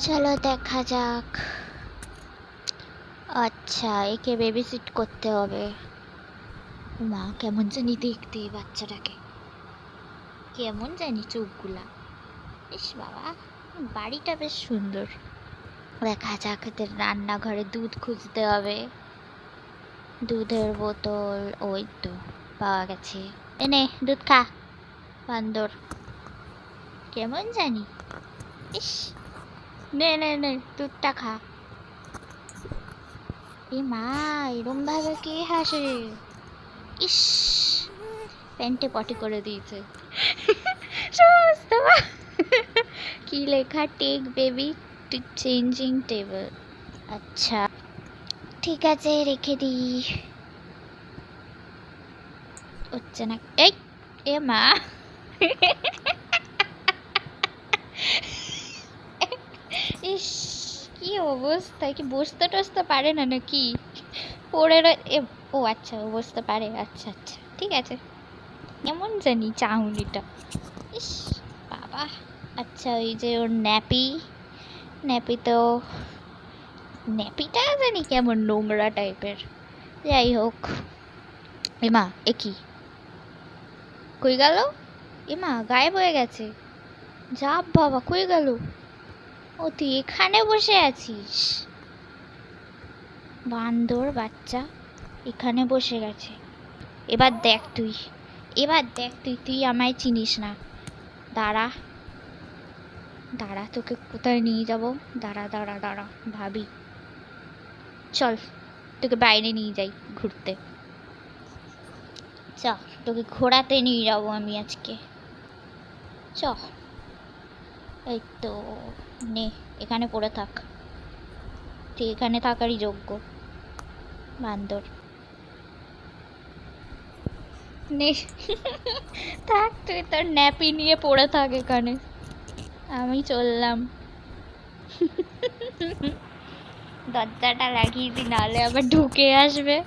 চলো দেখা যাক। আচ্ছা, একে বেবি সিট করতে হবে। মা কেমন জানি দেখতে এই বাচ্চাটাকে, কেমন জানি চোখগুলা। ইস বাবা, বাড়িটা বেশ সুন্দর। দেখা যাক, এদের রান্নাঘরে দুধ খুঁজতে হবে। দুধের বোতল ওই তো পাওয়া গেছে। এনে দুধ খা বান্দর, কেমন জানি। ইস, নে নে নে দুধটা খা। এ মা, এরম ভাবে কে হাসে? ইস, প্যান্টে পটি করে দিয়েছে। সমস্ত কি লেখা? Take baby to changing table. আচ্ছা ঠিক আছে, রেখে দিই। হচ্ছে না। এই এ মা, ইস কি অবস্থা! কি বসতে টসতে পারে না নাকি? পড়ে ও আচ্ছা, ও বসতে পারে। আচ্ছা আচ্ছা ঠিক আছে। কেমন জানি চাউনিটা। ইস বাবা। আচ্ছা, ওই যে ওর ন্যাপি, ন্যাপিটা জানি কেমন নোংরা টাইপের। যাই হোক। এমা এ কি, কই গেল? এমা গায়েব হয়ে গেছে। যা বাবা, কই গেল? ও তুই এখানে বসে আছিস? বান্দর বাচ্চা এখানে বসে গেছে। এবার দেখ তুই, তুই আমায় চিনিস না। দাঁড়া দাঁড়া, তোকে কোথায় নিয়ে যাব? দাঁড়া দাঁড়া দাঁড়া, ভাবি। চল, তোকে বাইরে নিয়ে যাই ঘুরতে। চ, তোকে ঘোরাতে নিয়ে যাবো আমি আজকে। চ, এই তো নে, এখানে পড়ে থাক। তুই এখানে থাকারই যোগ্য, বান্দর। নে থাক, তুই তোর ন্যাপি নিয়ে পড়ে থাক এখানে, আমি চললাম। দরজাটা লাগিয়ে দি, নাহলে আবার ঢুকে আসবে।